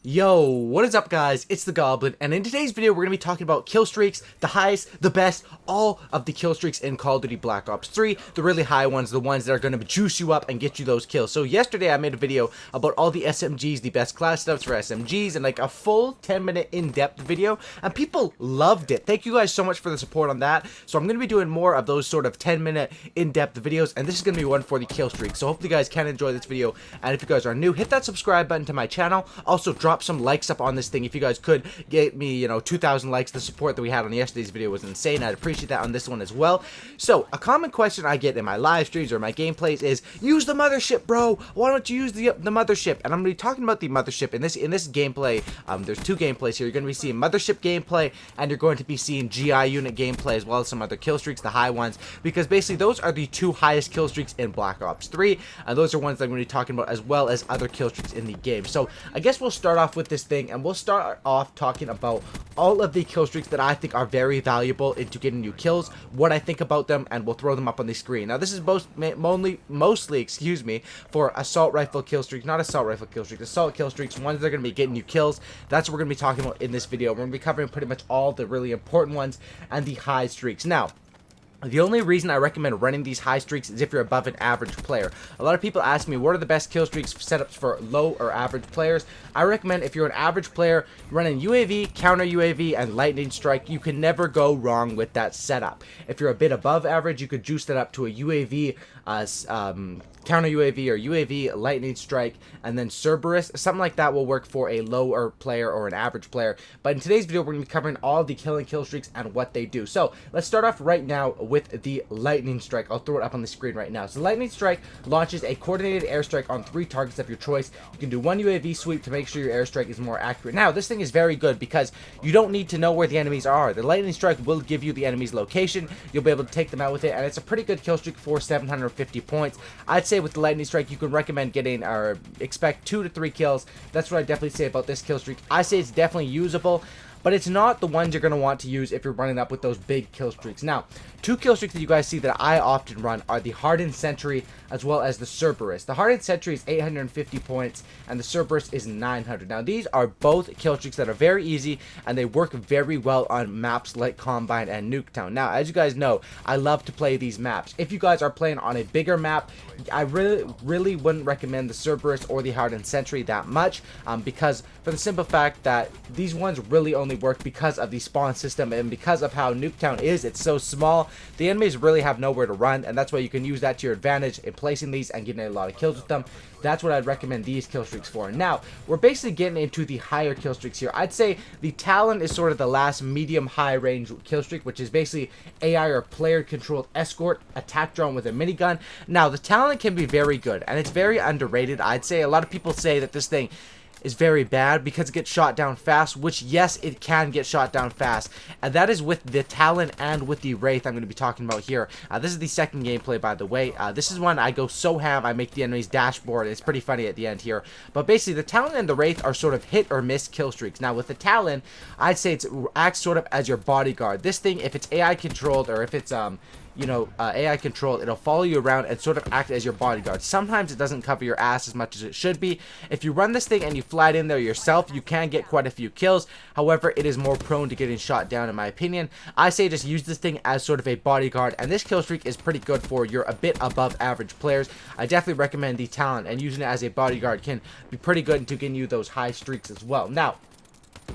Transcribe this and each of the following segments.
Yo, what is up guys? It's the Goblin, and in today's video we're going to be talking about kill streaks, the highest, the best, all of the kill streaks in Call of Duty Black Ops 3, the really high ones, the ones that are going to juice you up and get you those kills. So yesterday I made a video about all the SMGs, the best class stuffs for SMGs, and like a full 10-minute in-depth video, and people loved it. Thank you guys so much for the support on that. So I'm going to be doing more of those sort of 10-minute in-depth videos, and this is going to be one for the kill streak. So hopefully you guys can enjoy this video, and if you guys are new, hit that subscribe button to my channel. Also drop some likes up on this thing. If you guys could get me, 2,000 likes, the support that we had on yesterday's video was insane. I'd appreciate that on this one as well. So a common question I get in my live streams or my gameplays is, use the Mothership, bro. Why don't you use the Mothership? And I'm going to be talking about the Mothership in this gameplay. There's two gameplays here. You're going to be seeing Mothership gameplay, and you're going to be seeing GI unit gameplay, as well as some other kill streaks, the high ones, because basically those are the two highest kill streaks in Black Ops 3, and those are ones that I'm going to be talking about, as well as other kill streaks in the game. So I guess we'll start off with this thing, and we'll start off talking about all of the kill streaks that I think are very valuable into getting you kills, what I think about them, and we'll throw them up on the screen. Now this is mostly, excuse me, for assault rifle kill streaks, not assault rifle kill streaks, assault kill streaks, ones that are going to be getting you kills. That's what we're going to be talking about in this video. We're going to be covering pretty much all the really important ones and the high streaks. Now, the only reason I recommend running these high streaks is if you're above an average player. A lot of people ask me, what are the best kill streaks setups for low or average players? I recommend, if you're an average player, running UAV, counter UAV, and lightning strike. You can never go wrong with that setup. If you're a bit above average, you could juice that up to a UAV, counter UAV, or UAV, lightning strike, and then Cerberus. Something like that will work for a lower player or an average player. But in today's video, we're going to be covering all the kill streaks and what they do. So let's start off right now with the lightning strike. I'll throw it up on the screen right now. So lightning strike launches a coordinated airstrike on 3 targets of your choice. You can do 1 UAV sweep to make sure your airstrike is more accurate. Now this thing is very good because you don't need to know where the enemies are. The lightning strike will give you the enemy's location. You'll be able to take them out with it, and it's a pretty good kill streak for 750 points. I'd say with the lightning strike you can recommend getting or expect 2 to 3 kills. That's what I definitely say about this kill streak. I say it's definitely usable, but it's not the ones you're going to want to use if you're running up with those big kill streaks. Now, 2 kill streaks that you guys see that I often run are the Hardened Sentry as well as the Cerberus. The Hardened Sentry is 850 points and the Cerberus is 900. Now, these are both kill streaks that are very easy and they work very well on maps like Combine and Nuketown. Now, as you guys know, I love to play these maps. If you guys are playing on a bigger map, I really wouldn't recommend the Cerberus or the Hardened Sentry that much, because for the simple fact that these ones really only work because of the spawn system and because of how Nuketown is. It's so small, the enemies really have nowhere to run, and that's why you can use that to your advantage in placing these and getting a lot of kills with them. That's what I'd recommend these kill streaks for. Now, we're basically getting into the higher kill streaks here. I'd say the Talon is sort of the last medium-high range kill streak, which is basically AI or player-controlled escort attack drone with a minigun. Now, the Talon can be very good, and it's very underrated, I'd say. A lot of people say that this thing is very bad because it gets shot down fast, which, yes, it can get shot down fast, and that is with the Talon and with the Wraith I'm going to be talking about here. This is the second gameplay, by the way. This is when I go so ham I make the enemy's dashboard. It's pretty funny at the end here, but basically the Talon and the Wraith are sort of hit or miss kill streaks. Now with the Talon, I'd say it acts sort of as your bodyguard. This thing, if it's AI controlled or if it's AI controlled, it'll follow you around and sort of act as your bodyguard. Sometimes it doesn't cover your ass as much as it should be. If you run this thing and you fly it in there yourself, you can get quite a few kills. However, it is more prone to getting shot down in my opinion. I say just use this thing as sort of a bodyguard, and this kill streak is pretty good for your a bit above average players. I definitely recommend the Talon, and using it as a bodyguard can be pretty good into getting you those high streaks as well. Now,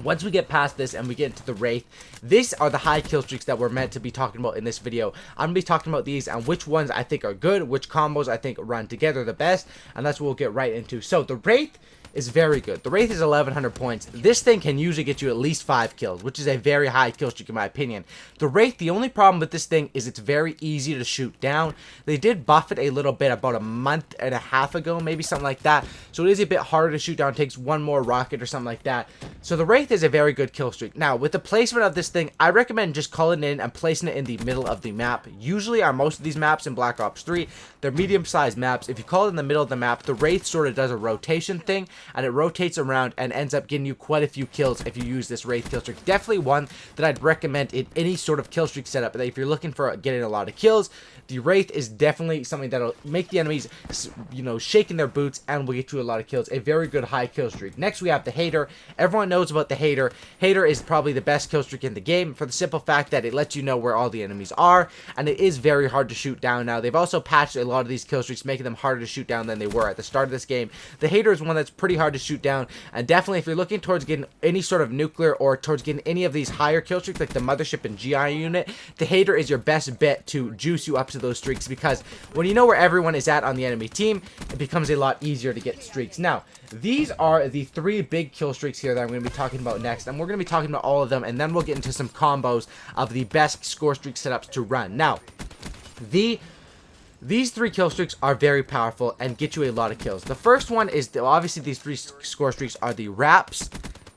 once we get past this and we get into the Wraith, these are the high kill streaks that we're meant to be talking about in this video. I'm going to be talking about these and which ones I think are good, which combos I think run together the best, and that's what we'll get right into. So the Wraith is very good. The Wraith is 1100 points. This thing can usually get you at least 5 kills, which is a very high kill streak in my opinion. The Wraith, the only problem with this thing is it's very easy to shoot down. They did buff it a little bit about a month and a half ago, maybe something like that. So it is a bit harder to shoot down. It takes one more rocket or something like that. So the Wraith is a very good kill streak. Now, with the placement of this thing, I recommend just calling it in and placing it in the middle of the map. Usually on most of these maps in Black Ops 3, they're medium-sized maps. If you call it in the middle of the map, the Wraith sort of does a rotation thing, and it rotates around and ends up getting you quite a few kills if you use this Wraith Killstreak. Definitely one that I'd recommend in any sort of Killstreak setup. That if you're looking for getting a lot of kills, the Wraith is definitely something that'll make the enemies, you know, shaking their boots and will get you a lot of kills. A very good high kill streak. Next, we have the Hater. Everyone knows about the Hater. Hater is probably the best kill streak in the game for the simple fact that it lets you know where all the enemies are, and it is very hard to shoot down now. They've also patched a lot of these kill streaks, making them harder to shoot down than they were at the start of this game. The Hater is one that's pretty hard to shoot down, and definitely if you're looking towards getting any sort of nuclear or towards getting any of these higher kill streaks like the Mothership and GI unit, the Hater is your best bet to juice you up to those streaks, because when you know where everyone is at on the enemy team, it becomes a lot easier to get streaks. Now, these are the 3 big kill streaks here that I'm going to be talking about next, and we're going to be talking about all of them, and then we'll get into some combos of the best score streak setups to run. Now, these 3 kill streaks are very powerful and get you a lot of kills. The first one is, obviously these 3 score streaks are the Wraps,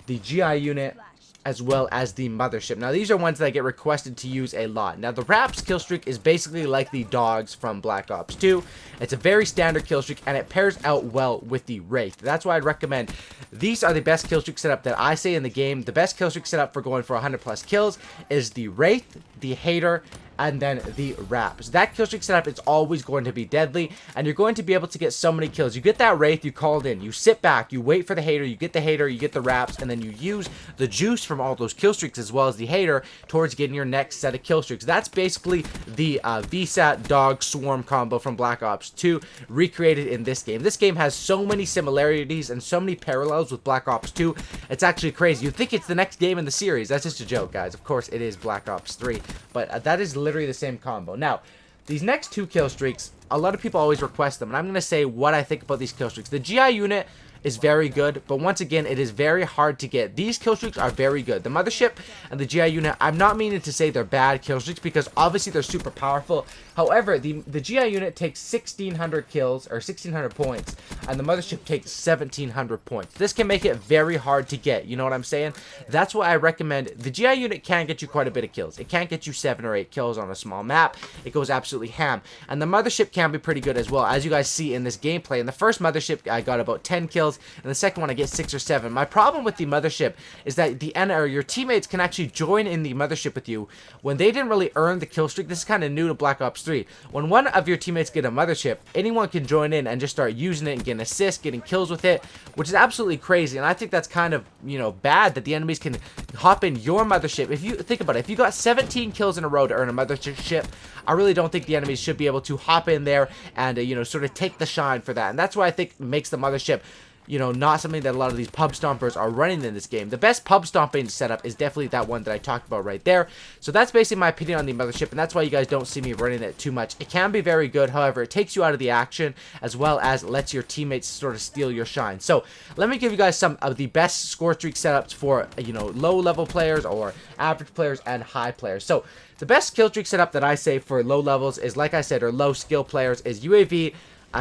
the GI unit, as well as the Mothership. Now, these are ones that get requested to use a lot. Now, the Wraps kill streak is basically like the Dogs from Black Ops 2. It's a very standard kill streak, and it pairs out well with the Wraith. That's why I'd recommend these are the best kill streak setup that I say in the game. The best kill streak setup for going for 100 plus kills is the Wraith, the Hater, and then the Wraps. That killstreak setup is always going to be deadly, and you're going to be able to get so many kills. You get that Wraith, you called in, you sit back, you wait for the Hater, you get the Wraps, and then you use the juice from all those killstreaks as well as the Hater towards getting your next set of killstreaks. That's basically the VSAT Dog Swarm combo from Black Ops 2 recreated in this game. This game has so many similarities and so many parallels with Black Ops 2. It's actually crazy. You'd think it's the next game in the series. That's just a joke, guys. Of course, it is Black Ops 3, but that is literally the same combo. Now, these next 2 kill streaks, a lot of people always request them, and I'm going to say what I think about these kill streaks. The GI unit is very good, but once again, it is very hard to get. These kill streaks are very good. The Mothership and the GI unit, I'm not meaning to say they're bad kill streaks, because obviously they're super powerful. However, the GI unit takes 1,600 kills, or 1,600 points, and the Mothership takes 1,700 points. This can make it very hard to get, you know what I'm saying? That's why I recommend the GI unit can get you quite a bit of kills. It can't get you 7 or 8 kills on a small map. It goes absolutely ham. And the Mothership can be pretty good as well, as you guys see in this gameplay. In the first Mothership, I got about 10 kills, and the second one I get 6 or 7. My problem with the Mothership is that your teammates can actually join in the Mothership with you when they didn't really earn the kill streak. This is kind of new to Black Ops 3. When one of your teammates get a Mothership, anyone can join in and just start using it and getting assists, getting kills with it, which is absolutely crazy. And I think that's kind of, you know, bad that the enemies can hop in your Mothership. If you think about it, if you got 17 kills in a row to earn a Mothership, I really don't think the enemies should be able to hop in there and, you know, sort of take the shine for that. And that's why I think makes the Mothership, you know, not something that a lot of these pub stompers are running in this game. The best pub stomping setup is definitely that one that I talked about right there. So that's basically my opinion on the Mothership, and that's why you guys don't see me running it too much. It can be very good, however, it takes you out of the action as well as lets your teammates sort of steal your shine. So let me give you guys some of the best score streak setups for, you know, low level players or average players and high players. So the best kill streak setup that I say for low levels is, like I said, or low skill players, is UAV,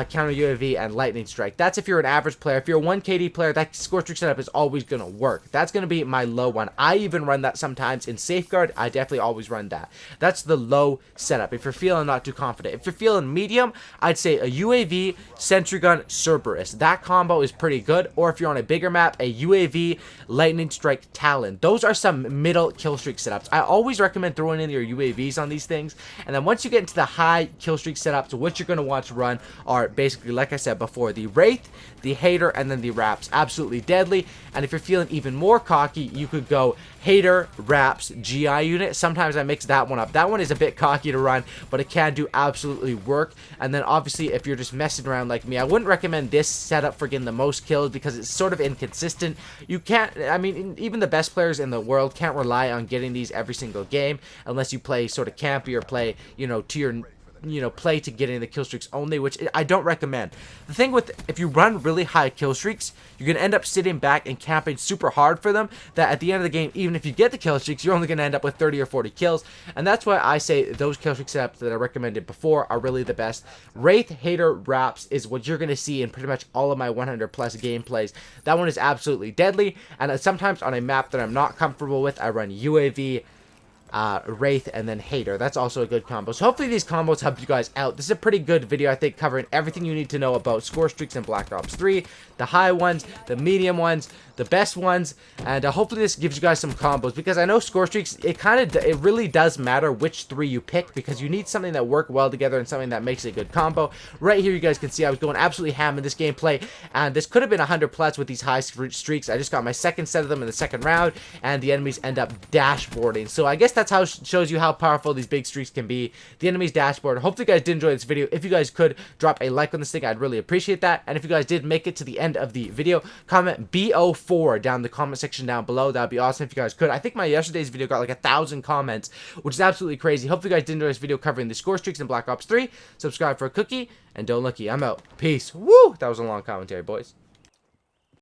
counter UAV, and lightning strike. That's if you're an average player. If you're a 1 KD player, that score streak setup is always going to work. That's going to be my low one. I even run that sometimes in safeguard. I definitely always run that. That's the low setup if you're feeling not too confident. If you're feeling medium, I'd say a UAV, sentry gun, Cerberus. That combo is pretty good. Or if you're on a bigger map, a UAV, lightning strike, Talon. Those are some middle kill streak setups. I always recommend throwing in your UAVs on these things, and then once you get into the high kill streak setups, what you're going to want to run are basically, like I said before, the Wraith, the Hater, and then the Wraps. Absolutely deadly. And if you're feeling even more cocky, you could go Hater, Wraps, GI unit. Sometimes I mix that one up. That one is a bit cocky to run, but it can do absolutely work. And then obviously, if you're just messing around like me, I wouldn't recommend this setup for getting the most kills because it's sort of inconsistent. You can't, I mean, even the best players in the world can't rely on getting these every single game unless you play sort of campy or play, you know, to your, you know, play to getting the kill streaks only, which I don't recommend. The thing with, if you run really high kill streaks, you're gonna end up sitting back and camping super hard for them, that at the end of the game, even if you get the kill streaks, you're only gonna end up with 30 or 40 kills. And that's why I say those kill streak setups that I recommended before are really the best. Wraith, Hater, Wraps is what you're gonna see in pretty much all of my 100 plus gameplays. That one is absolutely deadly. And sometimes on a map that I'm not comfortable with, I run UAV, Wraith, and then Hater. That's also a good combo. So hopefully these combos help you guys out. This is a pretty good video, I think, covering everything you need to know about Scorestreaks and Black Ops 3. The high ones, the medium ones, the best ones, and hopefully this gives you guys some combos, because I know Scorestreaks, it really does matter which 3 you pick, because you need something that work well together and something that makes a good combo. Right here you guys can see I was going absolutely ham in this gameplay, and this could have been 100 plus with these high streaks. I just got my second set of them in the second round, and the enemies end up dashboarding. So I guess that's how it shows you how powerful these big streaks can be. The enemy's dashboard. Hopefully you guys did enjoy this video. If you guys could drop a like on this thing, I'd really appreciate that. And if you guys did make it to the end of the video, comment BO4 down in the comment section down below. That'd be awesome if you guys could. I think my yesterday's video got like 1,000 comments, which is absolutely crazy. Hopefully you guys did enjoy this video covering the Scorestreaks in Black Ops 3. Subscribe for a cookie, and don't looky. I'm out. Peace. Woo! That was a long commentary, boys.